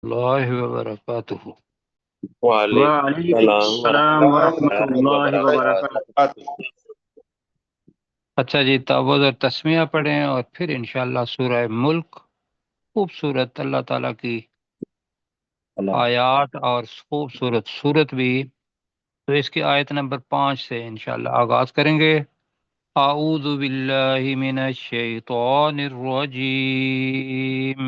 اللہ وبرکاتہ۔ وعلیکم وعلیکم السلام السلام ورحمۃ ورحمۃ اللہ اللہ وبرکاتہ۔ وبرکاتہ۔ اچھا جی، تعوذ اور تسمیہ پڑھیں اور پھر انشاءاللہ سورہ ملک، خوبصورت اللہ تعالیٰ کی آیات اور خوبصورت صورت بھی، تو اس کی آیت نمبر 5 سے انشاءاللہ آغاز کریں گے۔ اعوذ باللہ من الشیطان الرجیم،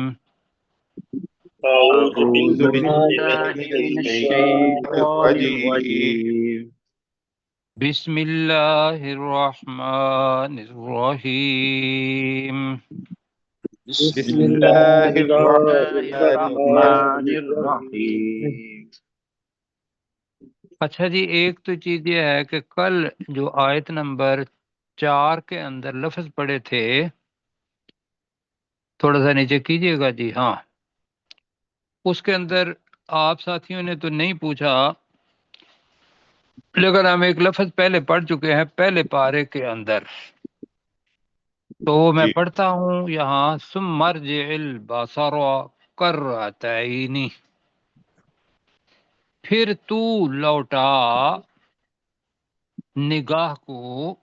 اعوذ اعوذ باللہ باللہ من من الشیطان الشیطان الرجیم۔ الرجیم۔ بسم اللہ الرحمن الرحیم۔ بسم بسم اللہ اللہ الرحمن الرحمن الرحیم۔ الرحیم۔ اچھا جی، ایک تو چیز یہ ہے کہ کل جو آیت نمبر 4 کے اندر لفظ پڑے تھے، تھوڑا سا نیچے کیجئے گا جی، ہاں، اس کے اندر آپ ساتھیوں نے تو نہیں پوچھا، لیکن ہم ایک لفظ پہلے پڑھ چکے ہیں پہلے پارے کے اندر، تو وہ میں جی پڑھتا ہوں یہاں، ثم مرجع البصر کرتین، پھر تو لوٹا نگاہ کو،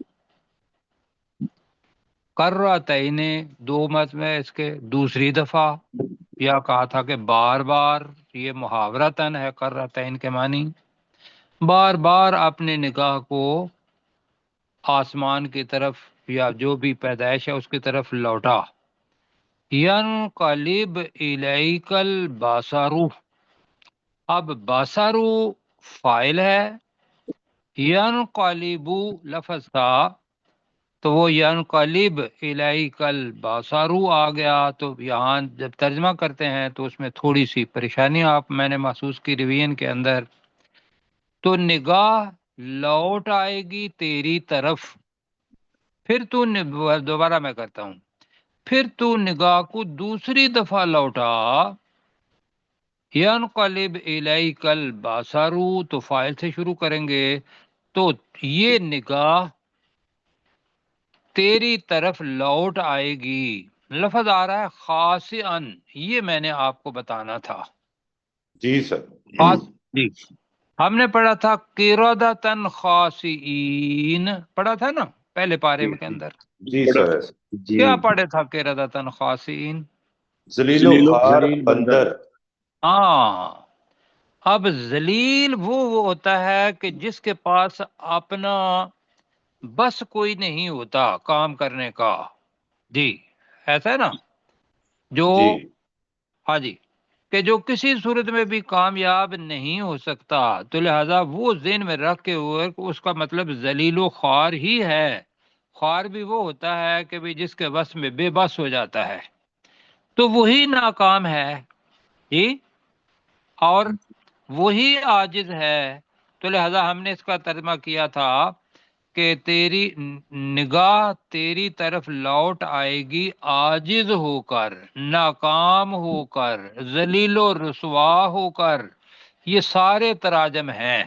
کرتین دو مت میں اس کے دوسری دفعہ، یا کہا تھا کہ بار بار، یہ محاورتن ہے کرتین کے معنی، بار بار اپنے نگاہ کو آسمان کی طرف یا جو بھی پیدائش ہے اس کی طرف لوٹا، ینقلب الیک البصر، اب بصرو فائل ہے، ینقلب لفظ تھا، تو وہ ینقلب الیک البصر آ گیا، تو یہاں جب ترجمہ کرتے ہیں تو اس میں تھوڑی سی پریشانی میں نے محسوس کی ریویژن کے اندر، تو نگاہ لوٹ آئے گی تیری طرف، پھر تو دوبارہ میں کرتا ہوں، پھر تو نگاہ کو دوسری دفعہ لوٹا، ینقلب الیک البصر، تو فائل سے شروع کریں گے، تو یہ نگاہ تیری طرف لوٹ آئے گی، لفظ آ رہا ہے خاسئن، یہ میں نے آپ کو بتانا تھا، جی سر۔ خاص جی، ہم نے پڑھا تھا قردۃ خاسئین، پڑھا تھا نا پہلے پارے جی میں کے اندر، جی سر۔ جی، کیا پڑھے تھا قردۃ خاسئین؟ ذلیل و ذلیل و خوار ذلیل بندر۔ بندر۔ ہاں، اب ذلیل وہ ہوتا ہے کہ جس کے پاس اپنا بس کوئی نہیں ہوتا کام کرنے کا، جی ایسا ہے نا، جو جی ہاں جی، کہ جو کسی صورت میں بھی کامیاب نہیں ہو سکتا، تو لہذا وہ ذہن میں رکھ کے ہوئے کہ اس کا مطلب ذلیل و خوار ہی ہے، خوار بھی وہ ہوتا ہے کہ بھی جس کے بس میں بے بس ہو جاتا ہے، تو وہی ناکام ہے جی، اور وہی عاجز ہے، تو لہذا ہم نے اس کا ترجمہ کیا تھا کہ تیری نگاہ تیری طرف لوٹ آئے گی عاجز ہو کر، ناکام ہو کر، ذلیل و رسوا ہو کر، یہ سارے تراجم ہیں،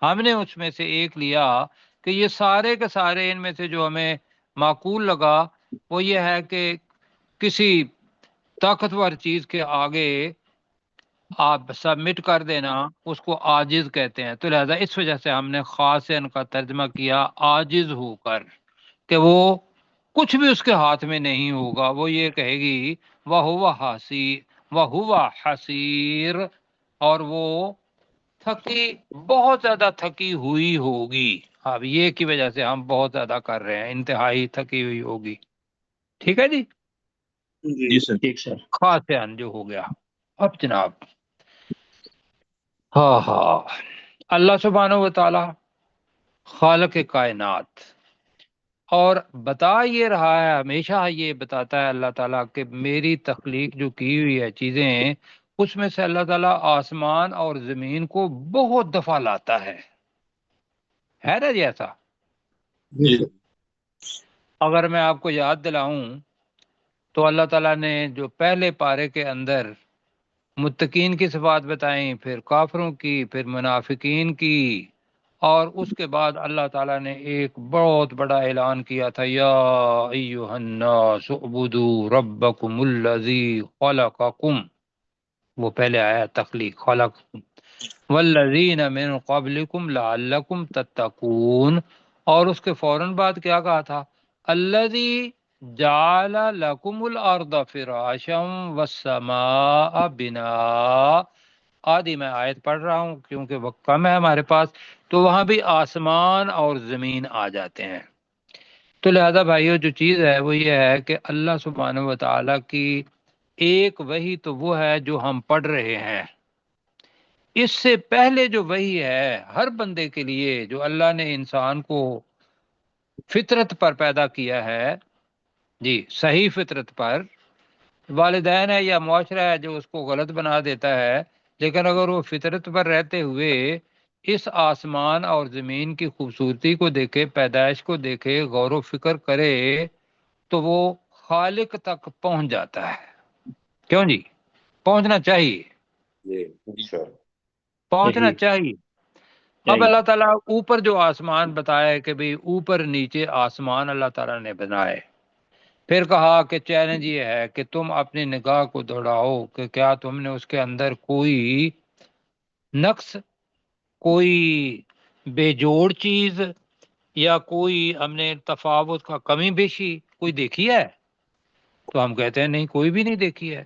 ہم نے اس میں سے ایک لیا کہ یہ سارے کے سارے ان میں سے جو ہمیں معقول لگا وہ یہ ہے کہ کسی طاقتور چیز کے آگے آپ سبمٹ کر دینا، اس کو عاجز کہتے ہیں، تو لہذا اس وجہ سے ہم نے خاص ان کا ترجمہ کیا عاجز ہو کر، کہ وہ کچھ بھی اس کے ہاتھ میں نہیں ہوگا، وہ یہ کہے گی وَهُوَ حَسِيرٌ، اور وہ تھکی، بہت زیادہ تھکی ہوئی ہوگی، اب یہ کی وجہ سے ہم بہت زیادہ کر رہے ہیں، انتہائی تھکی ہوئی ہوگی، ٹھیک ہے جی، جی سر، ٹھیک سر۔ خاص جو ہو گیا۔ اب جناب، ہاں ہاں، اللہ سبحانہ و تعالی خالق کائنات، اور بتا یہ رہا ہے، ہمیشہ یہ بتاتا ہے اللہ تعالیٰ کہ میری تخلیق جو کی ہوئی ہے چیزیں، اس میں سے اللہ تعالیٰ آسمان اور زمین کو بہت دفعہ لاتا ہے نا جی ایسا؟ جی اگر میں آپ کو یاد دلاؤں تو اللہ تعالیٰ نے جو پہلے پارے کے اندر متقین کی صفات بتائیں، پھر کافروں کی، پھر منافقین کی، اور اس کے بعد اللہ تعالیٰ نے ایک بہت بڑا اعلان کیا تھا، یا ایہا الناس اعبدوا ربکم الذی خلقکم، وہ پہلے آیا تخلیق، خلق والذین من قبلکم لعلکم تتقون، اور اس کے فوراً بعد کیا کہا تھا؟ الذی جعل لکم الارض فراشا والسماء بناء۔ آدھی میں آیت پڑھ رہا ہوں کیونکہ وقت کم ہے ہمارے پاس، تو وہاں بھی آسمان اور زمین آ جاتے ہیں۔ تو لہذا بھائیو جو چیز ہے وہ یہ ہے کہ اللہ سبحانہ و تعالیٰ کی ایک وحی تو وہ ہے جو ہم پڑھ رہے ہیں، اس سے پہلے جو وحی ہے ہر بندے کے لیے، جو اللہ نے انسان کو فطرت پر پیدا کیا ہے، جی صحیح فطرت پر، والدین ہے یا معاشرہ ہے جو اس کو غلط بنا دیتا ہے، لیکن اگر وہ فطرت پر رہتے ہوئے اس آسمان اور زمین کی خوبصورتی کو دیکھے، پیدائش کو دیکھے، غور و فکر کرے، تو وہ خالق تک پہنچ جاتا ہے۔ کیوں جی؟ پہنچنا چاہیے، جی اچھا پہنچنا چاہیے۔ اب اللہ تعالیٰ اوپر جو آسمان بتایا کہ بھئی اوپر نیچے آسمان اللہ تعالیٰ نے بنائے، پھر کہا کہ چیلنج یہ ہے کہ تم اپنی نگاہ کو دوڑاؤ کہ کیا تم نے اس کے اندر کوئی نقص، کوئی بے جوڑ چیز، یا کوئی ہم نے تفاوت کا کمی بیشی کوئی دیکھی ہے؟ تو ہم کہتے ہیں نہیں، کوئی بھی نہیں دیکھی ہے۔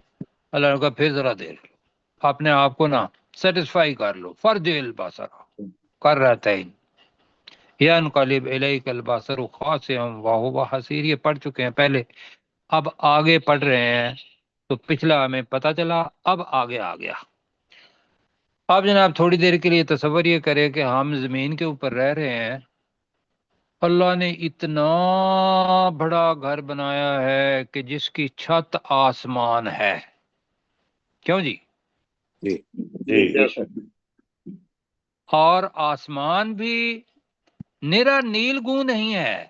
اللہ نے کہا پھر ذرا دیر لو، اپنے آپ کو نا سیٹسفائی کر لو، فرج البصر کر رہتا ہے یا انقلب الیک البصر خاسئا وہو حسیر، یہ پڑھ چکے ہیں پہلے، اب آگے پڑھ رہے ہیں تو پچھلا ہمیں پتہ چلا، اب آگے آ گیا۔ اب جناب تھوڑی دیر کے لیے تصور یہ کرے کہ ہم زمین کے اوپر رہ رہے ہیں، اللہ نے اتنا بڑا گھر بنایا ہے کہ جس کی چھت آسمان ہے۔ کیوں جی؟ جی جی اور آسمان بھی نرا نیل گوں نہیں ہے،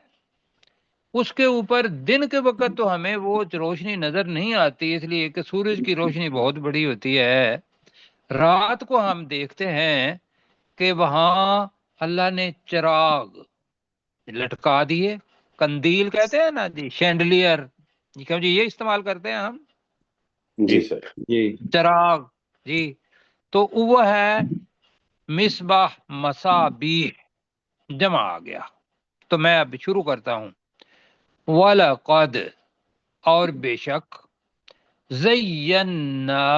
اس کے اوپر دن کے وقت تو ہمیں وہ روشنی نظر نہیں آتی، اس لیے کہ سورج کی روشنی بہت بڑی ہوتی ہے۔ رات کو ہم دیکھتے ہیں کہ وہاں اللہ نے چراغ لٹکا دیے، کندیل کہتے ہیں نا جی، شینڈلیئر، کیوں جی یہ استعمال کرتے ہیں ہم، جی سر چراغ جی، تو وہ ہے مصباح مصابیح، جمع آ گیا۔ تو میں اب شروع کرتا ہوں۔ وَلَقَدْ، اور بے شک، زینا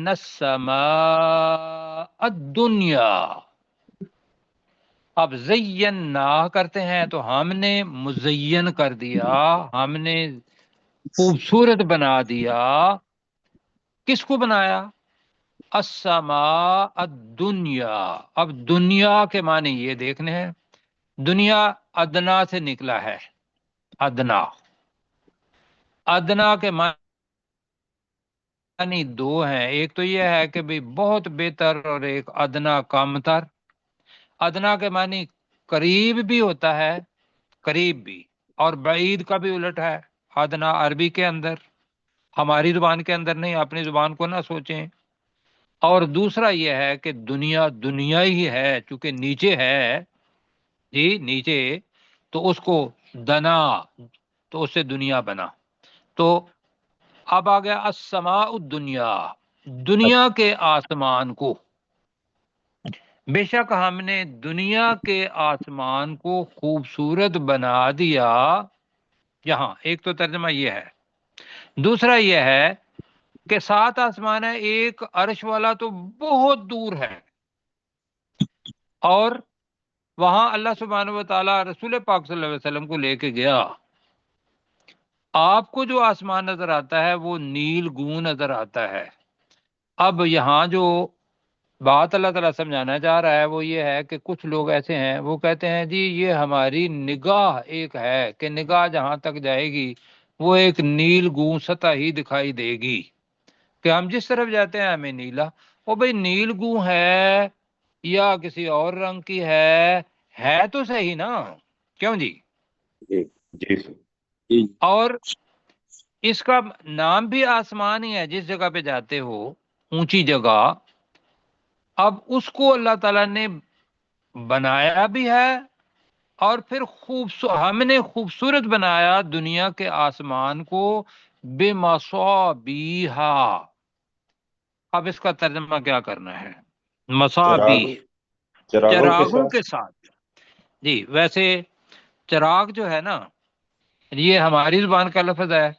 السماء الدنیا، اب زینا کرتے ہیں تو ہم نے مزین کر دیا، ہم نے خوبصورت بنا دیا۔ کس کو بنایا؟ السماء الدنیا۔ اب دنیا کے معنی یہ دیکھنے ہیں، دنیا ادنا سے نکلا ہے، ادنا، ادنا کے معنی دو ہیں، ایک تو یہ ہے کہ بھی بہت بہتر، اور ایک ادنا کم تر۔ ادنا کے معنی قریب بھی ہوتا ہے، قریب بھی، اور بعید کا بھی الٹ ہے۔ ادنا عربی کے اندر، ہماری زبان کے اندر نہیں، اپنی زبان کو نہ سوچیں۔ اور دوسرا یہ ہے کہ دنیا دنیا ہی ہے، چونکہ نیچے ہے، جی نیچے، تو اس کو دنا، تو اس سے دنیا بنا۔ تو اب آ گیا السماء الدنیا، دنیا کے آسمان کو، بے شک ہم نے دنیا کے آسمان کو خوبصورت بنا دیا۔ یہاں ایک تو ترجمہ یہ ہے، دوسرا یہ ہے کہ 7 آسمان ہے، ایک عرش والا تو بہت دور ہے، اور وہاں اللہ سبحانہ و تعالیٰ رسول پاک صلی اللہ علیہ وسلم کو لے کے گیا۔ آپ کو جو آسمان نظر آتا ہے وہ نیل گوں نظر آتا ہے۔ اب یہاں جو بات اللہ تعالیٰ سمجھانا چاہ رہا ہے وہ یہ ہے کہ کچھ لوگ ایسے ہیں، وہ کہتے ہیں جی یہ ہماری نگاہ ایک ہے، کہ نگاہ جہاں تک جائے گی وہ ایک نیل گوں سطح ہی دکھائی دے گی، کہ ہم جس طرف جاتے ہیں ہمیں نیلا، وہ بھئی نیل گوں ہے یا کسی اور رنگ کی ہے تو صحیح نا، کیوں جی؟ جی جی سر اور اس کا نام بھی آسمان ہی ہے، جس جگہ پہ جاتے ہو اونچی جگہ، اب اس کو اللہ تعالیٰ نے بنایا بھی ہے، اور پھر ہم نے خوبصورت بنایا دنیا کے آسمان کو، بے مصابیحا، اب اس کا ترجمہ کیا کرنا ہے؟ مصابیح، چراغوں چراغوں کے ساتھ. جی ویسے چراغ جو ہے نا یہ ہماری زبان کا لفظ ہے.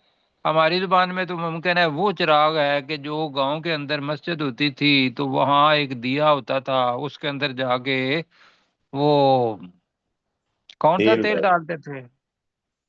ہماری زبان میں تو ممکن ہے وہ چراغ ہے کہ جو گاؤں کے اندر مسجد ہوتی تھی تو وہاں ایک دیا ہوتا تھا، اس کے اندر جا کے وہ کون سا تیل ڈالتے تھے؟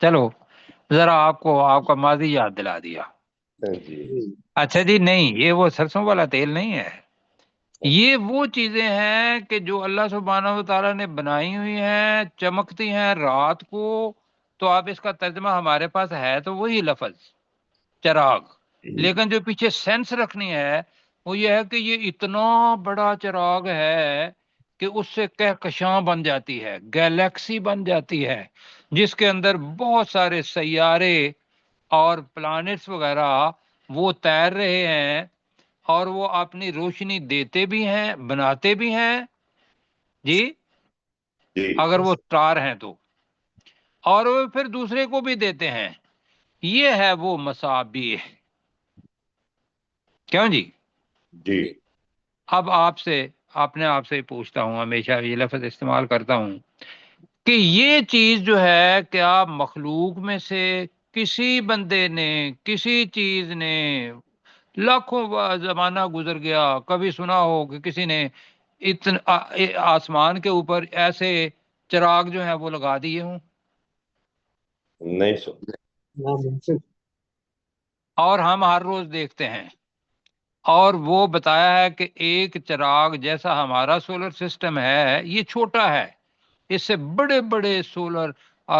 چلو ذرا آپ کو آپ کا ماضی یاد دلا دیا. جی اچھا جی نہیں، یہ وہ سرسوں والا تیل نہیں ہے. یہ وہ چیزیں ہیں کہ جو اللہ سبحانہ و تعالیٰ نے بنائی ہوئی ہیں، چمکتی ہیں رات کو. تو اب اس کا ترجمہ ہمارے پاس ہے تو وہی لفظ چراغ، لیکن جو پیچھے سینس رکھنی ہے وہ یہ ہے کہ یہ اتنا بڑا چراغ ہے کہ اس سے کہکشاں بن جاتی ہے، گیلیکسی بن جاتی ہے، جس کے اندر بہت سارے سیارے اور پلانٹس وغیرہ وہ تیر رہے ہیں، اور وہ اپنی روشنی دیتے بھی ہیں، بناتے بھی ہیں جی جی اگر وہ اسٹار ہیں تو، اور وہ پھر دوسرے کو بھی دیتے ہیں. یہ ہے وہ مصابیح. کیوں جی؟ جی اب اپنے آپ سے پوچھتا ہوں، ہمیشہ یہ لفظ استعمال کرتا ہوں کہ یہ چیز جو ہے کیا مخلوق میں سے کسی بندے نے، کسی چیز نے، لاکھوں زمانہ گزر گیا کبھی سنا ہو کہ کسی نے اتنا آسمان کے اوپر ایسے چراغ جو ہیں وہ لگا دیے ہوں؟ نہیں سن اور ہم ہر روز دیکھتے ہیں. اور وہ بتایا ہے کہ ایک چراغ جیسا ہمارا سولر سسٹم ہے یہ چھوٹا ہے، اس سے بڑے بڑے سولر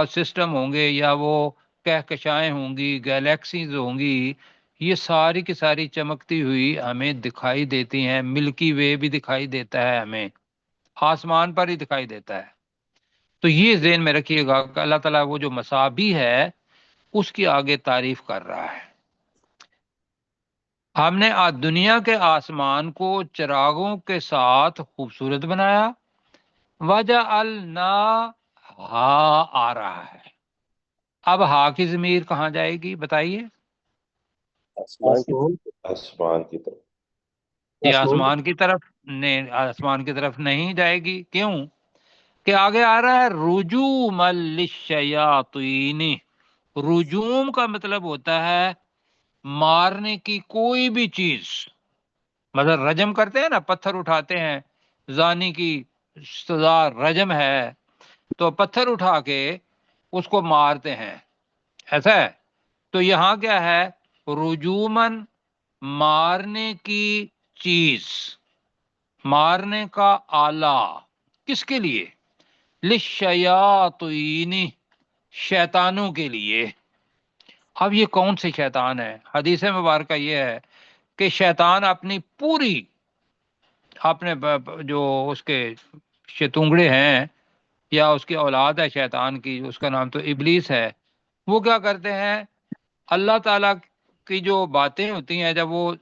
سسٹم ہوں گے، یا وہ کہکشائیں ہوں گی، گیلیکسیز ہوں گی. یہ ساری کی ساری چمکتی ہوئی ہمیں دکھائی دیتی ہیں. ملکی وے بھی دکھائی دیتا ہے ہمیں، آسمان پر ہی دکھائی دیتا ہے. تو یہ ذہن میں رکھیے گا کہ اللہ تعالیٰ وہ جو مصابیح ہے اس کی آگے تعریف کر رہا ہے. ہم نے دنیا کے آسمان کو چراغوں کے ساتھ خوبصورت بنایا. وجعلنا ہا آ رہا ہے. اب ہا کی ضمیر کہاں جائے گی بتائیے؟ آسمان کی طرف. یہ آسمان کی طرف آسمان کی طرف نہیں جائے گی. کیوں؟ کہ آگے آ رہا ہے رجوم للشیاطین. رجوم کا مطلب ہوتا ہے مارنے کی کوئی بھی چیز. مطلب رجم کرتے ہیں نا، پتھر اٹھاتے ہیں، زانی کی سزا رجم ہے، تو پتھر اٹھا کے اس کو مارتے ہیں، ایسا ہے. تو یہاں کیا ہے؟ رجومن، مارنے کی چیز، مارنے کا آلہ. کس کے لیے؟ للشیاطین، شیطانوں کے لیے. اب یہ کون سے شیطان ہے؟ حدیث مبارکہ یہ ہے کہ شیطان اپنی پوری اپنے جو اس کے شتونگڑے ہیں یا اس کی اولاد ہے شیطان کی، اس کا نام تو ابلیس ہے، وہ کیا کرتے ہیں؟ اللہ تعالیٰ کی جو باتیں ہوتی ہیں جب وہ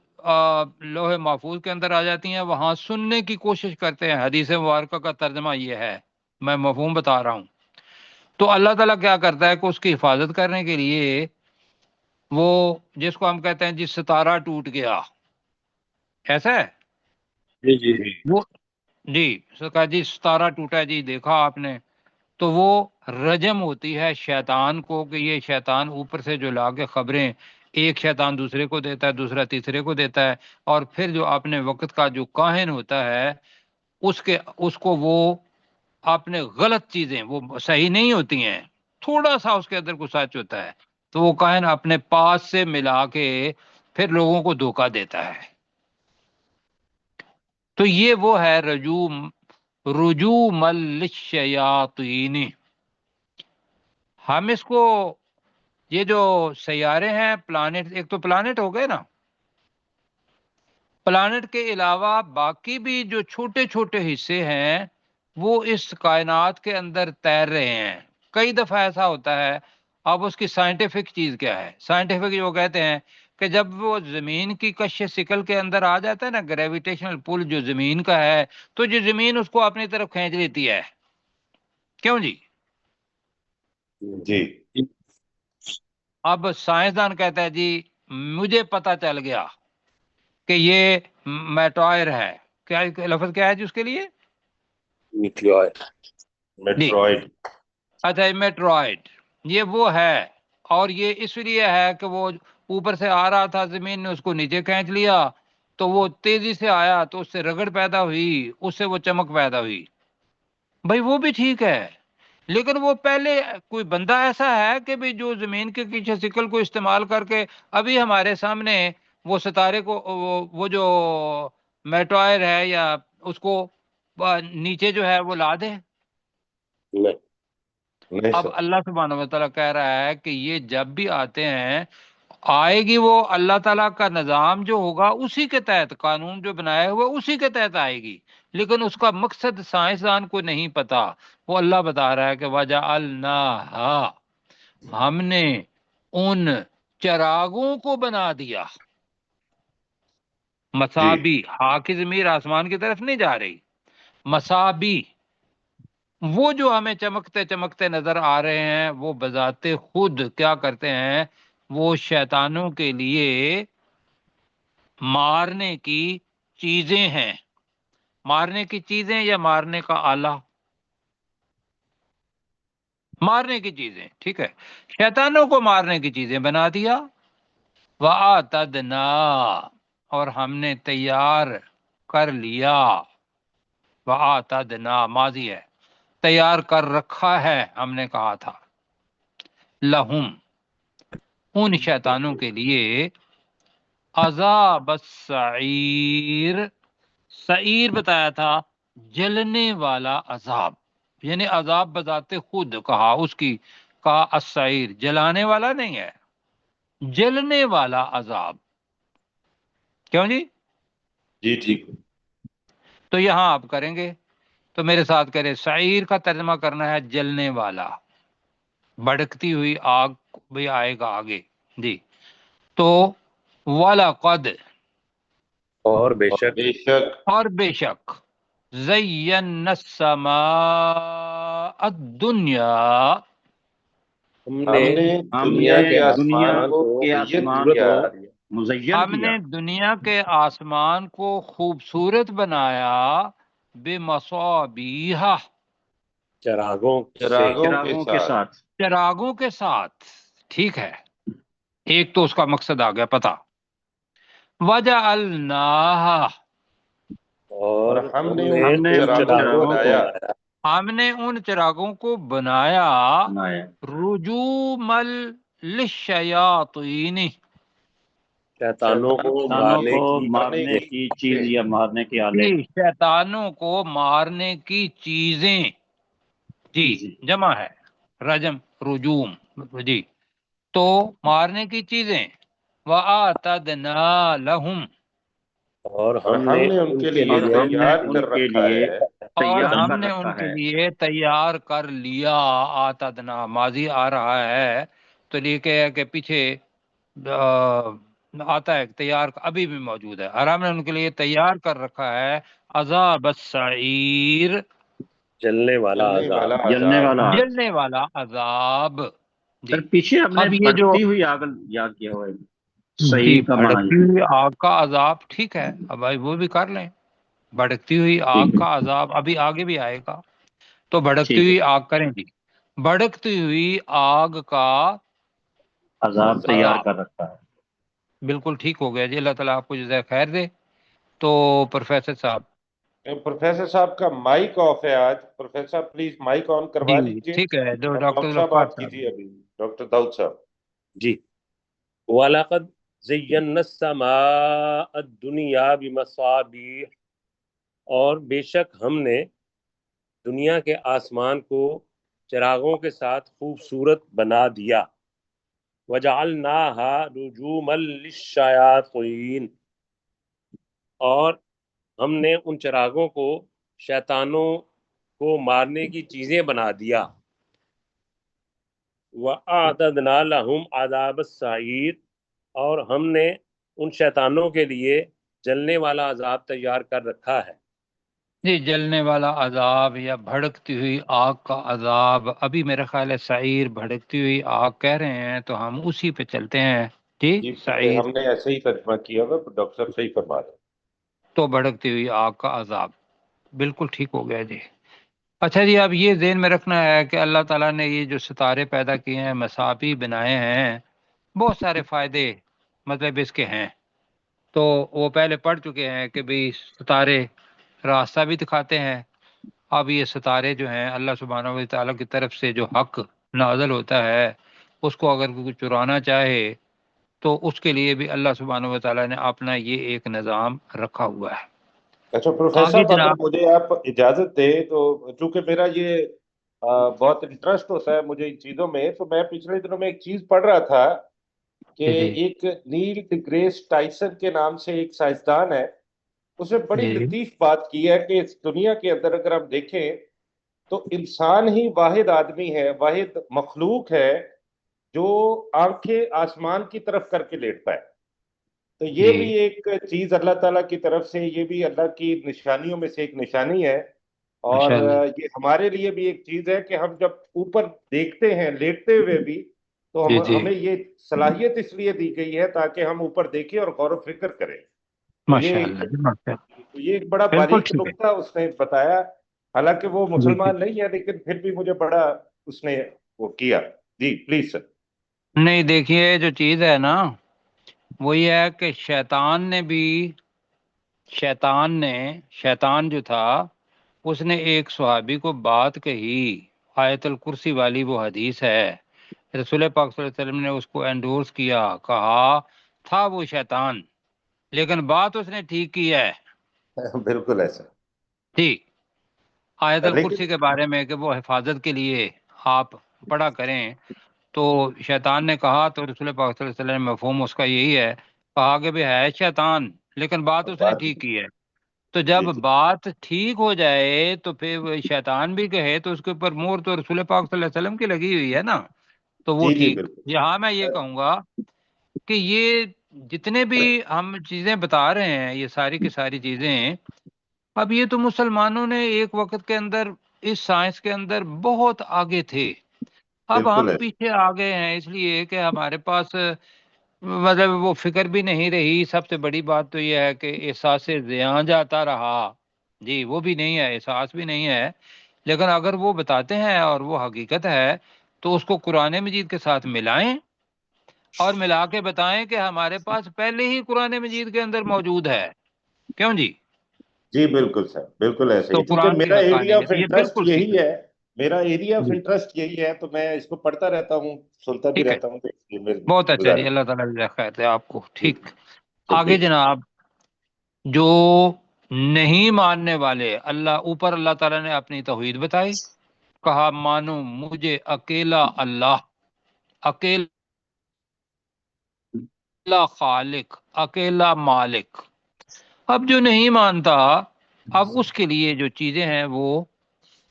لوح محفوظ کے اندر آ جاتی ہیں وہاں سننے کی کوشش کرتے ہیں. حدیث مبارکہ کا ترجمہ یہ ہے، میں مفہوم بتا رہا ہوں. تو اللہ تعالیٰ کیا کرتا ہے کہ اس کی حفاظت کرنے کے لیے وہ جس کو ہم کہتے ہیں جس ستارہ ٹوٹ گیا، ایسا ہے جی جی وہ، جی کہا جی ستارہ ٹوٹا ہے جی، دیکھا آپ نے، تو وہ رجم ہوتی ہے شیطان کو کہ یہ شیطان اوپر سے جو لا کے خبریں، ایک شیطان دوسرے کو دیتا ہے، دوسرا تیسرے کو دیتا ہے، اور پھر جو اپنے وقت کا جو کاہن ہوتا ہے اس کو وہ اپنے غلط چیزیں وہ صحیح نہیں ہوتی ہیں، تھوڑا سا اس کے اندر کچھ سچ ہوتا ہے تو وہ کاہن اپنے پاس سے ملا کے پھر لوگوں کو دھوکہ دیتا ہے. تو یہ وہ ہے رجوم للشیاطین. ہم اس کو یہ جو سیارے ہیں پلانٹ، ایک تو پلانٹ ہو گئے نا، پلانٹ کے علاوہ باقی بھی جو چھوٹے چھوٹے حصے ہیں وہ اس کائنات کے اندر تیر رہے ہیں. کئی دفعہ ایسا ہوتا ہے. اب اس کی سائنٹیفک چیز کیا ہے؟ سائنٹیفک جو کہتے ہیں کہ جب وہ زمین کی کش سکل کے اندر آ جاتا ہے نا، گریویٹیشنل پل جو زمین کا ہے، تو جو زمین اس کو اپنی طرف کھینچ لیتی ہے. کیوں جی؟ جی اب سائنسدان کہتا ہے جی مجھے پتا چل گیا کہ یہ میٹوائر ہے، کیا لفظ کیا ہے جی اس کے لیے؟ میٹیور، جی میٹروائڈ. اچھا میٹروائڈ، یہ وہ ہے، اور یہ اس لیے ہے کہ وہ اوپر سے آ رہا تھا، زمین نے اس کو نیچے کھینچ لیا، تو وہ تیزی سے آیا تو اس سے رگڑ پیدا ہوئی، اس سے وہ چمک پیدا ہوئی۔ بھائی وہ بھی ٹھیک ہے، لیکن وہ پہلے کوئی بندہ ایسا ہے کہ بھی جو زمین کے پیچھے سکل کو استعمال کر کے ابھی ہمارے سامنے وہ ستارے کو وہ جو میٹوائر ہے یا اس کو نیچے جو ہے وہ لا دے؟ نہیں اب سر. اللہ سبحانہ و تعالیٰ کہہ رہا ہے کہ یہ جب بھی آتے ہیں، آئے گی وہ اللہ تعالیٰ کا نظام جو ہوگا اسی کے تحت، قانون جو بنایا ہوا اسی کے تحت آئے گی، لیکن اس کا مقصد سائنسدان کو نہیں پتا۔ وہ اللہ بتا رہا ہے کہ وَجَعَلْنَاهَا، ہم نے ان چراغوں کو بنا دیا، مسابی، ہا کی ضمیر آسمان کی طرف نہیں جا رہی، مسابی، وہ جو ہمیں چمکتے چمکتے نظر آ رہے ہیں وہ بذات خود کیا کرتے ہیں، وہ شیطانوں کے لیے مارنے کی چیزیں ہیں۔ مارنے کی چیزیں یا مارنے کا آلہ؟ مارنے کی چیزیں، ٹھیک ہے، شیطانوں کو مارنے کی چیزیں بنا دیا۔ وَآتَدْنَا، اور ہم نے تیار کر لیا، وَآتَدْنَا ماضی ہے، تیار کر رکھا ہے، ہم نے کہا تھا، لہم، ان شیطانوں کے لیے، عذاب السعیر، سعیر بتایا تھا جلنے والا عذاب، یعنی عذاب بذات خود کہا، اس کی کہا السعیر، جلانے والا نہیں ہے، جلنے والا عذاب۔ کیوں جی؟ جی ٹھیک. تو یہاں آپ کریں گے تو میرے ساتھ کرے، سعیر کا ترجمہ کرنا ہے جلنے والا، بھڑکتی ہوئی آگ بھی آئے گا آگے جی۔ تو وَلَقَدْ، اور بے شک بے شک اور بے شک، زَيَّنَّا السَّمَاءَ الدُّنْيَا، ہم ہم نے نے دنیا دنیا کے دنیا آسمان کو کے مزین آسمان کیا. کو مزین ہم کیا، نے دنیا کے آسمان کو خوبصورت بنایا، بِمَصَابِیحَ، چراغوں سے، چراغوں کے ساتھ. چراغوں کے ساتھ، ٹھیک ہے، ایک تو اس کا مقصد آ گیا پتہ۔ وَجَعَلْنَاهَا، اور اور ہم نے نے ان ان چراغوں کو بنایا ہم نے ان چراغوں کو بنایا بنایا رجوما للشیاطین، شیطانوں کو شیطانوں کو مارنے کی چیز یا مارنے کے آلے، شیطانوں کو مارنے کی چیزیں، جی جمع ہے، رجم، رجوم، جی، تو مارنے کی چیزیں، وَآتَدْنَا لَهُمْ، اور اور ہم ہم نے نے ان ان کے کے لیے لیے تیار کر رکھا ہے. اور تیار ہم کر نے ان رکھا کے ہے، لیے تیار کر لیا، آتدنا ماضی آ رہا ہے تو یہ کہ ہے کہ پیچھے آتا ہے تیار، ابھی بھی موجود ہے، اور ہم نے ان کے لیے تیار کر رکھا ہے عذاب السعیر، جلنے والا جلنے عذاب، والا عذاب. جلنے والا عذاب جی۔ سر پیچھے ہم نے اب یہ جو بڑھتی ہوئی آگ یاد کیا ہوا ہے، جی صحیح کا معنی بھڑکتی ہوئی آگ کا عذاب، ٹھیک ہے، اب بھائی وہ بھی کر لیں، بھڑکتی ہوئی آگ ٹھیک کا عذاب ابھی آگے بھی آئے گا، تو بھڑکتی ٹھیک ہے، ہوئی آگ کریں جی، بھڑکتی ہوئی آگ کا عذاب تیار عذاب، کر رکھا ہے۔ بالکل ٹھیک ہو گیا جی، اللہ تعالیٰ آپ کو جزائے خیر دے۔ تو پروفیسر صاحب، پروفیسر صاحب کا مائک آف ہے آج. پروفیسر صاحب پلیز مائک آن جی کروا دیجئے. ٹھیک ہے، جو اور ڈاکٹر داؤد صاحب ذوالفقار بات صاحب، کیجیے ابھی. ڈاکٹر داؤد صاحب. جی، وَلَقَدْ زَيَّنَّا السَّمَاءَ الدُّنْيَا بِمَصَابِيحَ، اور بے شک ہم نے دنیا کے آسمان کو چراغوں کے ساتھ خوبصورت بنا دیا، وَجَعَلْنَاهَا رُجُومًا لِلشَّيَاطِينِ، اور ہم نے ان چراغوں کو شیطانوں کو مارنے کی چیزیں بنا دیا، وَأَعْتَدْنَا لَهُمْ عَذَابَ السَّعِيرِ، اور ہم نے ان شیطانوں کے لیے جلنے والا عذاب تیار کر رکھا ہے۔ جی جلنے والا عذاب یا بھڑکتی ہوئی آگ کا عذاب، ابھی میرا خیال ہے سعیر بھڑکتی ہوئی آگ کہہ رہے ہیں، تو ہم اسی پہ چلتے ہیں. جی جی سعیر ہم نے ایسے ہی ترجمہ کیا ہوا، ڈاکٹر صاحب صحیح فرما رہے ہیں. تو بھڑکتی ہوئی آگ کا عذاب، بالکل ٹھیک ہو گیا جی. اچھا جی، اب یہ ذہن میں رکھنا ہے کہ اللہ تعالیٰ نے یہ جو ستارے پیدا کیے ہیں، مساپی بنائے ہیں، بہت سارے فائدے مطلب اس کے ہیں. تو وہ پہلے پڑھ چکے ہیں کہ بھی ستارے راستہ بھی دکھاتے ہیں. اب یہ ستارے جو ہیں اللہ سبحانہ و تعالیٰ کی طرف سے جو حق نازل ہوتا ہے، اس کو اگر کوئی چرانا چاہے تو اس کے لیے بھی اللہ سبحانہ و تعالیٰ نے اپنا یہ ایک نظام رکھا ہوا ہے. اچھا پروفیسر آگے صاحب، اگر جناب. مجھے آپ اجازت دیں تو، چونکہ میرا یہ بہت انٹرسٹ ہوتا ہے مجھے ان چیزوں میں، تو میں پچھلے دنوں میں ایک چیز پڑھ رہا تھا کہ جی جی ایک نیل ڈی گریس ٹائسن کے نام سے ایک سائنسدان ہے. اس نے بڑی جی لطیف بات کی ہے کہ اس دنیا کے اندر اگر ہم دیکھیں تو انسان ہی واحد آدمی ہے، واحد مخلوق ہے جو آنکھیں آسمان کی طرف کر کے لیٹتا ہے. تو یہ بھی جی ایک چیز اللہ تعالیٰ کی طرف سے، یہ بھی اللہ کی نشانیوں میں سے ایک نشانی ہے. اور ماشاء اللہ. یہ ہمارے لیے بھی ایک چیز ہے کہ ہم جب اوپر دیکھتے ہیں لیٹتے ہوئے بھی، تو جی جی ہمیں یہ صلاحیت اس لیے دی گئی ہے تاکہ ہم اوپر دیکھیں اور غور و فکر کریں. تو ماشاء اللہ جی، ماشاء اللہ. یہ ایک بڑا بالکل باریک ٹھیک ہے. نقطہ اس نے بتایا. حالانکہ وہ جی جی. مسلمان نہیں ہے لیکن پھر بھی مجھے بڑا اس نے وہ کیا. جی پلیز سر. نہیں دیکھیے، جو چیز ہے نا وہ یہ ہے کہ شیطان جو تھا، اس نے ایک صحابی کو بات کہی، آیت الکرسی والی وہ حدیث ہے. رسول پاک صلی اللہ علیہ وسلم نے اس کو انڈورس کیا، کہا تھا وہ شیطان لیکن بات اس نے ٹھیک کی ہے. بالکل ایسا. ٹھیک. آیت لیکن الکرسی کے بارے میں کہ وہ حفاظت کے لیے آپ پڑھا کریں، تو شیطان نے کہا تو رسول پاک صلی اللہ علیہ وسلم مفہوم اس کا یہی ہے، کہا کہ بھی ہے شیطان لیکن بات اس نے بات ٹھیک کی ہے. تو جب جی جی بات ٹھیک ہو جائے تو پھر وہ شیطان بھی کہے تو اس کے اوپر مہر تو رسول پاک صلی اللہ علیہ وسلم کی لگی ہوئی ہے نا، تو وہ جی جی ٹھیک. بالکل. یہاں میں یہ کہوں گا کہ یہ جتنے بھی ہم چیزیں بتا رہے ہیں، یہ ساری کی ساری چیزیں، اب یہ تو مسلمانوں نے ایک وقت کے اندر اس سائنس کے اندر بہت آگے تھے، اب بالکل ہم ایسا. پیچھے آ گئے ہیں اس لیے کہ ہمارے پاس مطلب وہ فکر بھی نہیں رہی. سب سے بڑی بات تو یہ ہے کہ احساس زیاں جاتا رہا. جی وہ بھی نہیں ہے، احساس بھی نہیں ہے. لیکن اگر وہ بتاتے ہیں اور وہ حقیقت ہے تو اس کو قرآن مجید کے ساتھ ملائیں اور ملا کے بتائیں کہ ہمارے پاس پہلے ہی قرآن مجید کے اندر موجود ہے. کیوں جی؟ جی بالکل سر، بالکل ایسے تو ہی، کیونکہ قرآن کی میرا ایریا حقانیت آف یہ انٹرسٹ بالکل ٹھیک یہی ہے. ہے. میرا ایریا آف جی انٹرسٹ یہی ہے، تو میں اس کو پڑھتا رہتا ہوں، سنتا بھی ٹھیک ہے. رہتا ہوں. تو اس لیے میری بہت اچھا جی، گزارش. اللہ تعالیٰ جزاک خیر دے آپ کو. جی ٹھیک. آگے شکریہ. جناب، جو نہیں ماننے والے اللہ تعالیٰ نے اپنی توحید بتائی، کہا مانو مجھے اکیلا اللہ، اکیلا خالق، اکیلا مالک. اب جو نہیں مانتا، اب اس کے لیے جو چیزیں ہیں وہ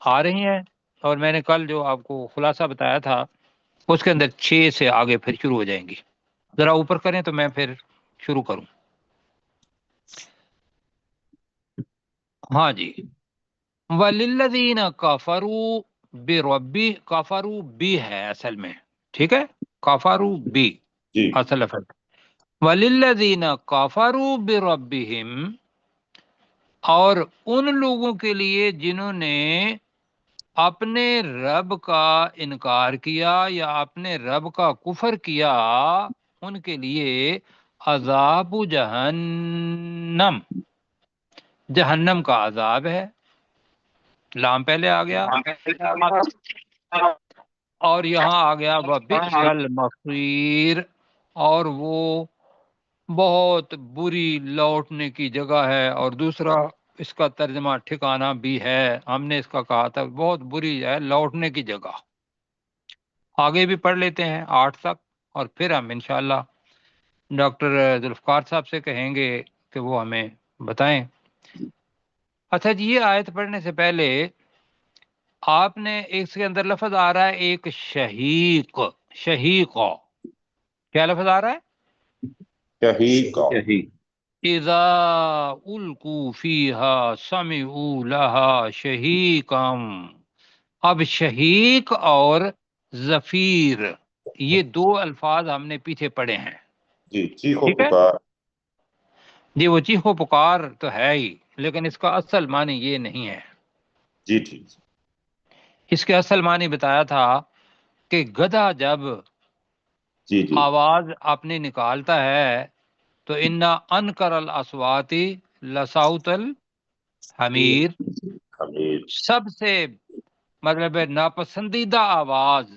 آ رہی ہیں، اور میں نے کل جو آپ کو خلاصہ بتایا تھا اس کے اندر 6 سے آگے پھر شروع ہو جائیں گی. ذرا اوپر کریں تو میں پھر شروع کروں. ہاں جی. وَلِلَّذِينَ كَفَرُوا بِرَبِّ، کفروا بھی ہے اصل میں، ٹھیک ہے، کفروا بھی جی اصل لفظ. وَلِلَّذِينَ كَفَرُوا بِرَبِّهِمْ، اور ان لوگوں کے لیے جنہوں نے اپنے رب کا انکار کیا یا اپنے رب کا کفر کیا، ان کے لیے عذاب جہنم، جہنم کا عذاب ہے. لام پہلے آ گیا اور یہاں آ گیا وَبِئْسَ الْمَصِيرُ، اور وہ بہت بری لوٹنے کی جگہ ہے. اور دوسرا اس کا ترجمہ ٹھکانہ بھی ہے، ہم نے اس کا کہا تھا بہت بری ہے لوٹنے کی جگہ. آگے بھی پڑھ لیتے ہیں 8 تک، اور پھر ہم انشاءاللہ ڈاکٹر ذوالفقار صاحب سے کہیں گے کہ وہ ہمیں بتائیں. اچھا جی، یہ آیت پڑھنے سے پہلے آپ نے اس کے اندر لفظ آ رہا ہے ایک شہیق. شہیق کیا لفظ آ رہا ہے؟ شہیق. یہی اذا القوا فیہا سمعوا لہا شہیقم. اب شہیق اور زفیر، یہ دو الفاظ ہم نے پیچھے پڑھے ہیں. جی، چیخو ٹھیک ہے پکار. جی، وہ چیخو پکار تو ہے ہی، لیکن اس کا اصل معنی یہ نہیں ہے. جی ٹھیک. اس کے اصل معنی بتایا تھا کہ گدھا جب جی جی. آواز اپنی نکالتا ہے تو انا انکر الاصواتی لصوت الحمیر، حمید. سب سے مطلب ہے ناپسندیدہ آواز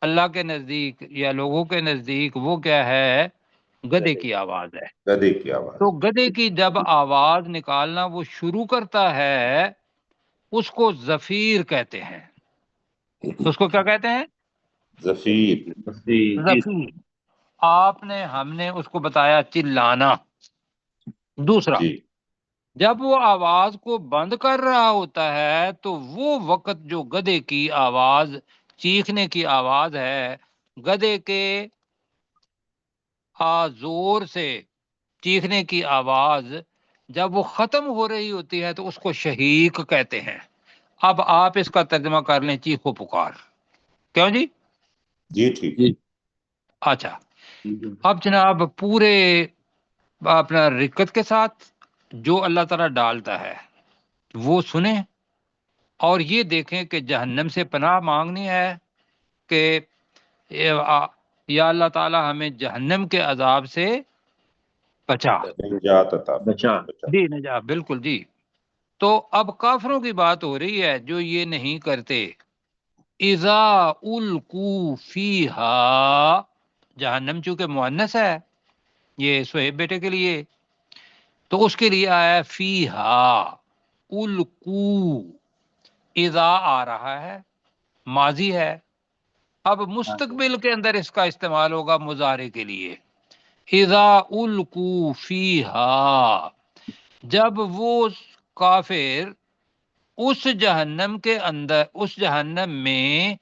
اللہ کے نزدیک یا لوگوں کے نزدیک وہ کیا ہے؟ گدھے کی آواز ہے. گدھے کی آواز. تو گدھے کی جب آواز نکالنا وہ شروع کرتا ہے اس کو زفیر کہتے ہیں. اس کو کیا کہتے ہیں؟ زفیر. زفیر. ہم نے اس کو بتایا چلانا. دوسرا، جی جب وہ آواز کو بند کر رہا ہوتا ہے تو وہ وقت جو گدھے کی آواز، چیخنے کی آواز ہے، گدھے کے زور سے چیخنے کی آواز جب وہ ختم ہو رہی ہوتی ہے تو اس کو شہیق کہتے ہیں. اب آپ اس کا ترجمہ کر لیں چیخو پکار. کیوں جی؟ جی ٹھیک. اچھا، اب جناب پورے اپنا رکت کے ساتھ جو اللہ تعالیٰ ڈالتا ہے وہ سنیں، اور یہ دیکھیں کہ جہنم سے پناہ مانگنی ہے کہ یا اللہ تعالیٰ ہمیں جہنم کے عذاب سے بچا. نجات عطا. بچا. جی نجات، بالکل جی. تو اب کافروں کی بات ہو رہی ہے جو یہ نہیں کرتے. اذا القوا فیہا، جہنم چونکہ مؤنث ہے یہ سہیب بیٹے کے لیے، تو اس کے لیے آیا فیہا. القوا، اذا آ رہا ہے، ماضی ہے. اب مستقبل کے اندر اس کا استعمال ہوگا مضارع کے لیے. اذا القوا فیہا، جب وہ کافر اس جہنم کے اندر، اس جہنم میں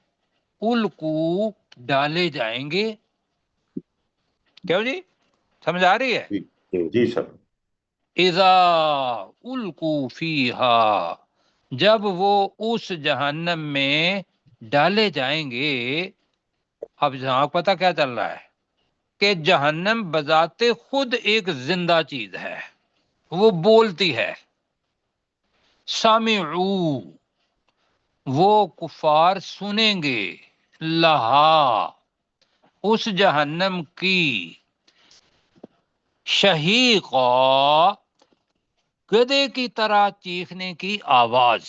القو ڈالے جائیں گے. کیوں جی؟ سمجھ آ رہی ہے؟ جی سر. اذا القوا فیہا، جب وہ اس جہنم میں ڈالے جائیں گے. اب جہاں پتہ کیا چل رہا ہے کہ جہنم بذات خود ایک زندہ چیز ہے، وہ بولتی ہے. سمعوا، وہ کفار سنیں گے، لہا، اس جہنم کی، شہیقا، گدھے کی طرح چیخنے کی آواز.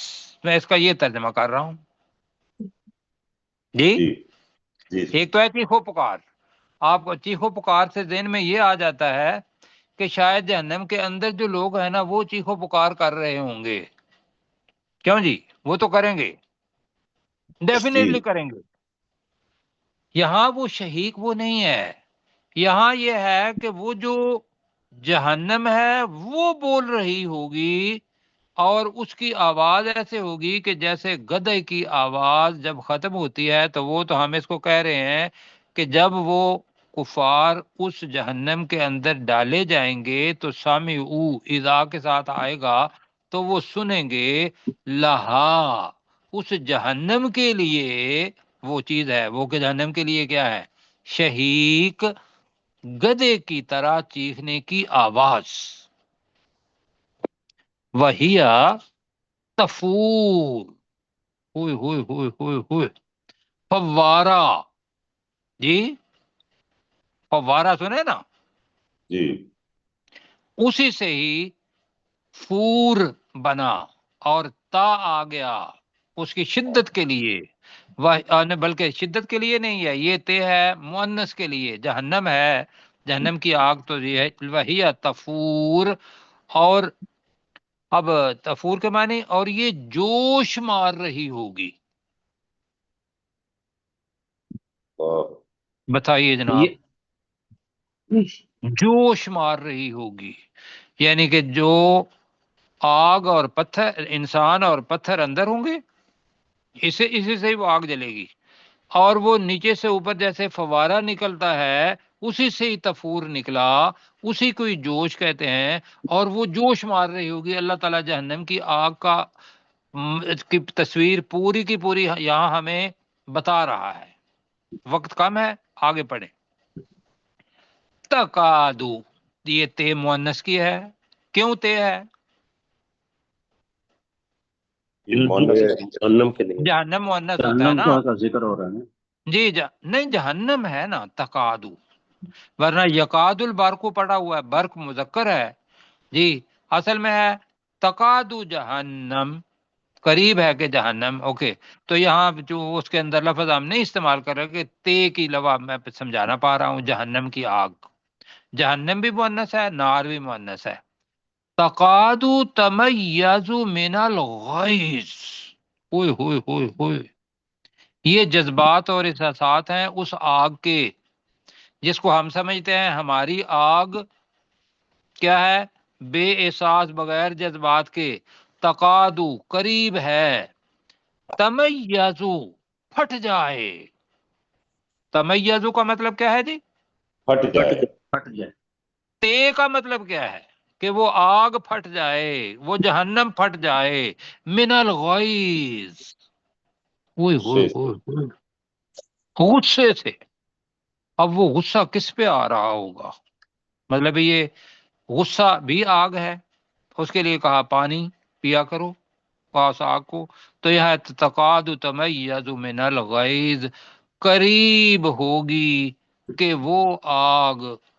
میں اس کا یہ ترجمہ کر رہا ہوں جی. جی جی. ایک تو ہے چیخو پکار. آپ کو چیخو پکار سے ذہن میں یہ آ جاتا ہے کہ شاید جہنم کے اندر جو لوگ ہیں نا وہ چیخو پکار کر رہے ہوں گے. کیوں جی؟ وہ تو کریں گے، ڈیفینیٹلی کریں گے. یہاں وہ شہیق وہ نہیں ہے، یہاں یہ ہے کہ وہ جو جہنم ہے وہ بول رہی ہوگی، اور اس کی آواز ایسے ہوگی کہ جیسے گدھے کی آواز جب ختم ہوتی ہے تو وہ تو ہم اس کو کہہ رہے ہیں کہ جب وہ کفار اس جہنم کے اندر ڈالے جائیں گے تو سامعو اذا کے ساتھ آئے گا تو وہ سنیں گے لہا، اس جہنم کے لیے وہ چیز ہے، وہ کہ جہنم کے لیے کیا ہے؟ شہیق، گدھے کی طرح چیخنے کی آواز. وہیا تفور، ہوئے ہوئے ہوئے ہوئے ہوئے، فوارہ. جی فوارہ سنے نا، جی اسی سے ہی فور بنا اور تا آ گیا اس کی شدت کے لیے. بلکہ شدت کے لیے نہیں ہے، یہ تے ہے مؤنث کے لیے. جہنم ہے، جہنم کی آگ تو یہ ہے وہی تفور. اور اب تفور کے معنی، اور یہ جوش مار رہی ہوگی. بتائیے جناب، جوش مار رہی ہوگی یعنی کہ جو آگ اور پتھر، انسان اور پتھر اندر ہوں گے، اسی سے وہ آگ جلے گی، اور وہ نیچے سے اوپر جیسے فوارہ نکلتا ہے اسی سے ہی تفور نکلا، اسی کو ہی جوش کہتے ہیں، اور وہ جوش مار رہی ہوگی۔ اللہ تعالیٰ جہنم کی آگ کی تصویر پوری کی پوری یہاں ہمیں بتا رہا ہے۔ وقت کم ہے، آگے پڑھیں۔ تقادو، یہ تے مؤنث کی ہے، کیوں تے ہے؟ جہنم کے لیے جہنم مؤنث ہوتا ہے نا کا ذکر ہو رہا ہے نا۔ جی نہیں جہنم ہے نا تقادو، ورنہ یقاد البرق پڑا ہوا ہے، برق مذکر ہے جی، اصل میں ہے تقادو جہنم، قریب ہے کہ جہنم۔ اوکے، تو یہاں جو اس کے اندر لفظ ہم نہیں استعمال کر رہے کہ تے کی لوا میں سمجھانا پا رہا ہوں، جہنم کی آگ، جہنم بھی مؤنث ہے، نار بھی مؤنث ہے۔ تقادو تمیز من الغیظ، ہوئے ہوئے ہوئے ہوئے، یہ جذبات اور احساسات ہیں اس آگ کے جس کو ہم سمجھتے ہیں ہماری آگ کیا ہے، بے احساس بغیر جذبات کے۔ تقادو قریب ہے، تمیزو پھٹ جائے۔ تمیزو کا مطلب کیا ہے جی؟ پھٹ جائے۔ پھٹ جائے۔ تے کا مطلب کیا ہے کہ وہ آگ پھٹ جائے، وہ جہنم پھٹ جائے، من الغیظ، ہوئے ہوئے ہوئے ہوئے، غصے سے۔ اب وہ غصہ کس پہ آ رہا ہوگا؟ مطلب یہ غصہ بھی آگ ہے، اس کے لیے کہا پانی پیا کرو پاس آگ کو، تو یہ تقاد تمیز من الغیظ، قریب ہوگی کہ وہ آگ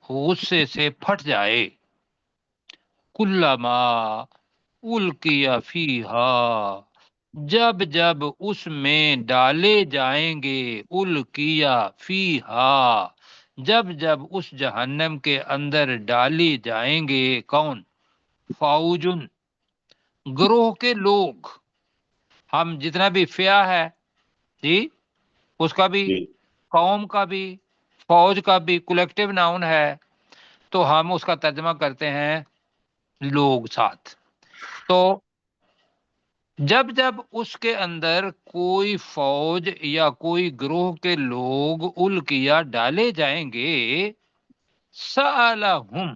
غصے سے پھٹ جائے۔ کلما القی فیہا، جب جب اس میں ڈالے جائیں گے، القیا فیہا، جب جب اس جہنم کے اندر ڈالے جائیں گے، کون؟ فوجن، گروہ کے لوگ۔ ہم جتنا بھی فیا ہے جی، اس کا بھی، قوم کا بھی، فوج کا بھی کولیکٹیو ناؤن ہے، تو ہم اس کا ترجمہ کرتے ہیں لوگ ساتھ۔ تو جب جب اس کے اندر کوئی فوج یا کوئی گروہ کے لوگ القیا ڈالے جائیں گے، سألہم،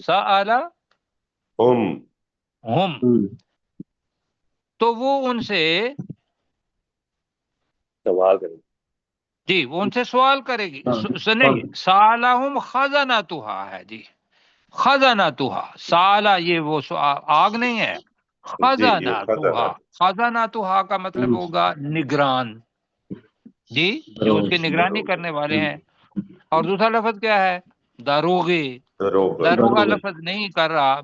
سألہم، تو وہ ان سے سوال کریں، جی وہ ان سے سوال کرے گی، نہیں سالہم خزنتہا ہے جی، خزنتہا، سالہ یہ وہ آگ نہیں ہے، خزنتہا، خزنتہا کا مطلب ہوگا نگران جی، جو اس کی نگرانی کرنے والے ہیں۔ اور دوسرا لفظ کیا ہے؟ داروغے، داروغہ لفظ نہیں کر رہا۔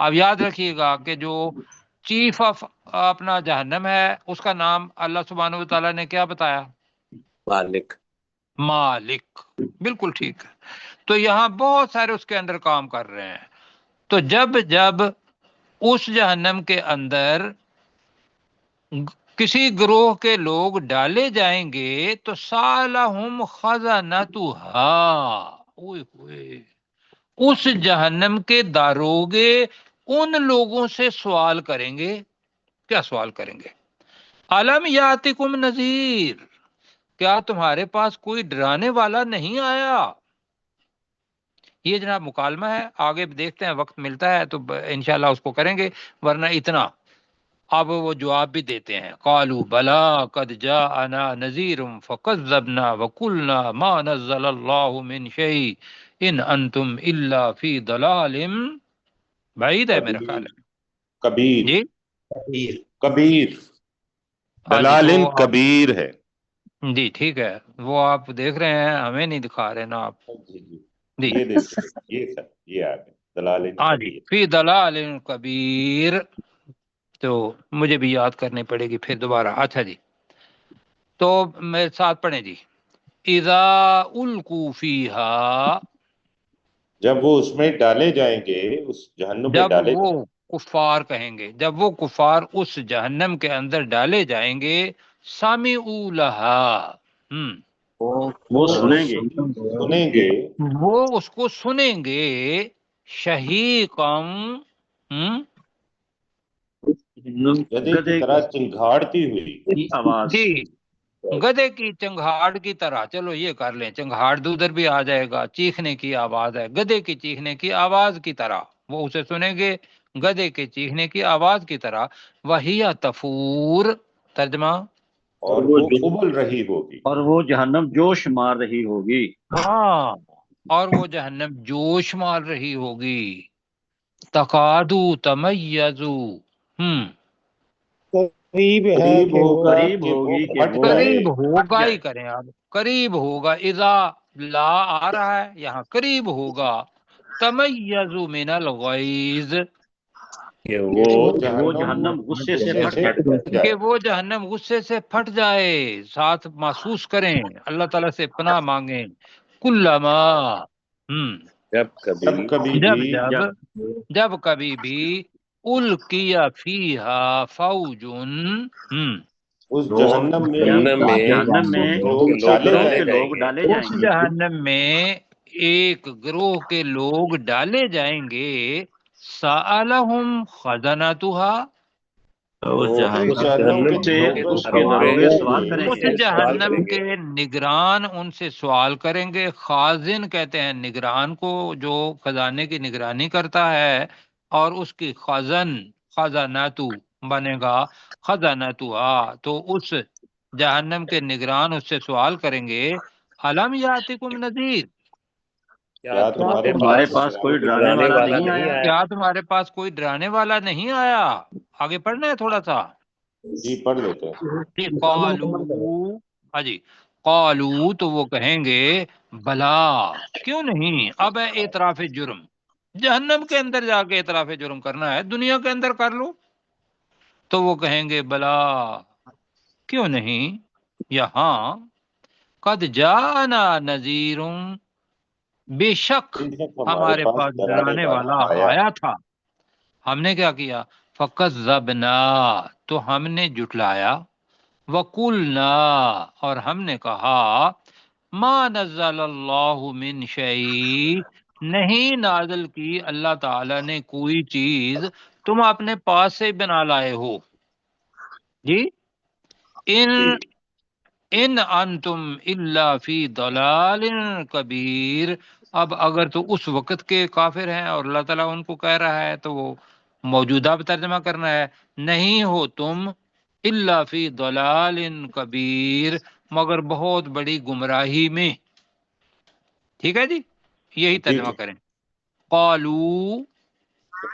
اب یاد رکھیے گا کہ جو چیف آف اپنا جہنم ہے اس کا نام اللہ سبحانہ وتعالیٰ نے کیا بتایا؟ مالک، مالک، بالکل ٹھیک ہے۔ تو یہاں بہت سارے اس کے اندر کام کر رہے ہیں۔ تو جب جب اس جہنم کے اندر کسی گروہ کے لوگ ڈالے جائیں گے تو سالہم خزنتہا، اوئے ہوئے، اس جہنم کے داروغے ان لوگوں سے سوال کریں گے۔ کیا سوال کریں گے؟ الم یاتکم نذیر، کیا تمہارے پاس کوئی ڈرانے والا نہیں آیا؟ یہ جناب مکالمہ ہے، آگے دیکھتے ہیں، وقت ملتا ہے تو انشاءاللہ اس کو کریں گے، ورنہ اتنا اب وہ جواب بھی دیتے ہیں۔ قالوا بلا قد جاءنا نذیر فکذبنا وقلنا ما نزل اللہ من شیء ان انتم الا فی ضلال بعید ہے میرا خیال ہے کبیر، جی کبیر، ہاں جی، دلال تو کبیر ہے جی ٹھیک ہے، وہ آپ دیکھ رہے ہیں، ہمیں نہیں دکھا رہے نا آپ جی۔ یہ دیکھیں، یہ سر یہ آ گئے دلال ہاں جی، کبیر۔ فی ضلال کبیر، تو مجھے بھی یاد کرنی پڑے گی پھر دوبارہ۔ اچھا جی، تو میرے ساتھ پڑھیں جی۔ اذا القوا فیہا، جب وہ اس میں ڈالے جائیں گے، اس جہنم میں جب ڈالے وہ کفار کہیں گے، جب وہ کفار اس جہنم کے اندر ڈالے جائیں گے، سمعوا لہا، وہ سنیں گے، سنیں گے، وہ اس کو سنیں گے، شہیقم، گدے کی طرح چنگھاڑتی ہوئی، کی آواز، جی گدے کی چنگھاڑ کی طرح، چلو یہ کر لیں، چنگھاڑ ادھر بھی آ جائے گا، چیخنے کی آواز ہے، گدے کی چیخنے کی آواز کی طرح وہ اسے سنیں گے، گدے کے چیخنے کی آواز کی طرح، وہی تفور، ترجمہ، اور وہ ابل رہی ہوگی، اور وہ جہنم جوش مار رہی ہوگی، ہاں، اور وہ جہنم جوش مار رہی ہوگی، تقادو تمیزو، قریب ہے قریب کہ وہ ہوگا قریب کہ وہ ہوگی کہ پھٹ وہ جائے، قریب ہوگا پھٹ جائے۔ ہی کریں آپ، قریب ہوگا، اذا لا آ رہا ہے یہاں، قریب ہوگا، تمیزو من الغیظ، کہ کہ وہ وہ جہنم غصے سے غصے پھٹ سے جائے۔ پھٹ کہ جائے۔ وہ جہنم غصے سے پھٹ جائے، ساتھ محسوس کریں، اللہ تعالیٰ سے پناہ مانگیں، کلما، جب جب کبھی کبھی جب بھی جب جب جب کبھی بھی القیا فیہا فوجن، اس لوگ جہنم میں جہنم میں جہنم میں لوگ کے ڈالے گروہ جائیں کے گے، لوگ ڈالے اس جائیں گے، جہنم میں ایک گروہ کے لوگ ڈالے جائیں گے، سألہم خزنتها، اس وہ اس جہنم جہنم کے سے دروگے اس کے سوال دروگے کریں سوال گے، کریں اس گے، سوال جہنم کریں گے، کے نگران ان سے سوال کریں گے، خازن کہتے ہیں نگران کو، جو خزانے کی نگرانی کرتا ہے، اور اس کی خزانتو بنے گا خزانتوا، تو اس جہنم کے نگران اس سے سوال کریں گے، علم یاتکم نذیر، کیا کیا تمہارے پاس کوئی ڈرانے ڈرانے والا والا نہیں نہیں آیا؟ آیا؟ کیا تمہارے پاس کوئی ڈرانے والا نہیں آیا؟ آگے پڑھنا ہے تھوڑا سا، جی پڑھ لیتے ہیں۔ جی، قالو، ہاں جی، قالو تو وہ کہیں گے، بلا، کیوں نہیں، اب ہے اعتراف جرم، جہنم کے اندر جا کے اعتراف جرم کرنا ہے، دنیا کے اندر کر لو، تو وہ کہیں گے بلا، کیوں نہیں، یہاں، قد جانا نذیر، بے شک بے شک ہمارے پاس ڈرانے ڈرانے والا والا آیا، آیا تھا، ہم نے کیا کیا، فکذبنا، تو ہم نے جھٹلایا، وقلنا، اور ہم نے کہا، ما نزل اللہ من شیء، نہیں نازل کی اللہ تعالی نے کوئی چیز، تم اپنے پاس سے بنا لائے ہو، جی، ان جی ان انتم الا فی ضلال کبیر، اب اگر تو اس وقت کے کافر ہیں اور اللہ تعالیٰ ان کو کہہ رہا ہے تو وہ موجودہ بھی ترجمہ کرنا ہے، نہیں ہو تم الا فی ضلال کبیر، مگر بہت بڑی گمراہی میں، ٹھیک ہے جی، یہی جی ترجمہ جی، کریں، قالو،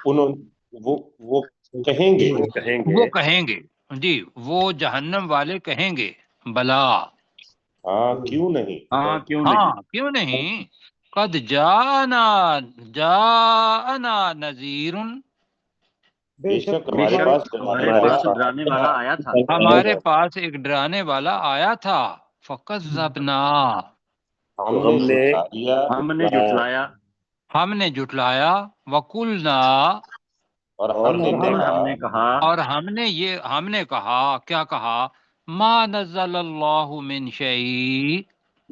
انہوں وہ کہیں گے، وہ کہیں گے، وہ کہیں گے، جی، وہ جہنم والے کہیں گے، بلا، ہاں کیوں نہیں، ہاں کیوں ہاں نہیں، کیوں نہیں، قد جانا نذیر، بے بے شک شک بے ہمارے ہمارے شک پاس ڈرانے ہمارے والا پاس ڈرانے آیا والا تھا، آیا تھا، ہمارے پاس ایک ڈرانے والا آیا تھا، فکذبنا، ہم تو نے ہم نے جھٹلا دیا، ہم نے جھٹلایا، ہم نے جھٹلایا، وقلنا، اور اور ہم نے ہم نے کہا، ہم نے کہا، اور ہم نے کہا، کیا کہا، ما نزل اللہ من شیء،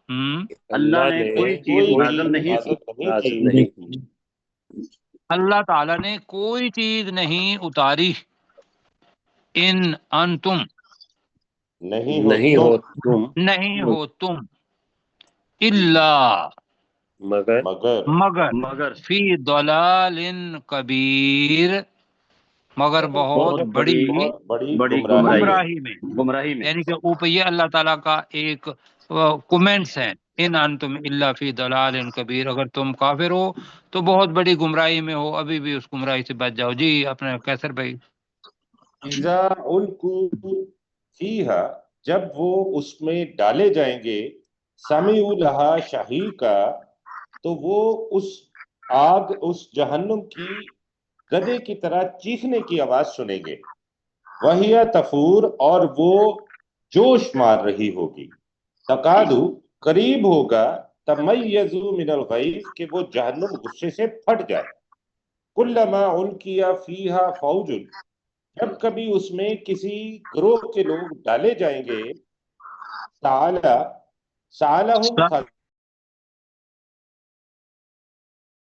اللہ اللہ نے نے کوئی چیز کوئی نازل چیز نہیں کی، نازل نہیں کی، نازل نہیں کی، اللہ تعالی نے کوئی چیز نہیں اتاری، ان انتم، نہیں ہو نہیں تم ہو تم نہیں ہو تم، الا، مگر مگر مگر فی ضلال کبیر، مگر بے بہت شک بڑی بہت بڑی بڑی گمراہی میں، گمراہی میں، گمراہی میں، یعنی کہ اوپر یہ اللہ تعالیٰ کا ایک کومنٹس ہے، ان انتم الا فی ضلال کبیر، اگر تم کافر ہو تو بہت بڑی گمراہی میں ہو، ابھی بھی اس گمراہی سے بچ جاؤ، جی اپنے کیسر بھائی، اذا القوا فیہا، جب وہ اس میں ڈالے جائیں گے، سمعوا لہا شہیقا، تو وہ اس آگ، اس جہنم کی گدے کی طرح چیخنے کی آواز سنیں گے، وہی تفور، اور وہ جوش مار رہی ہوگی، تقادو، قریب ہوگا، تمیز من الغیظ، کہ وہ جہنم غصے سے پھٹ جائے، کلما القی فیہا فوج، جب کبھی اس میں کسی گروہ کے لوگ ڈالے جائیں گے، سالہم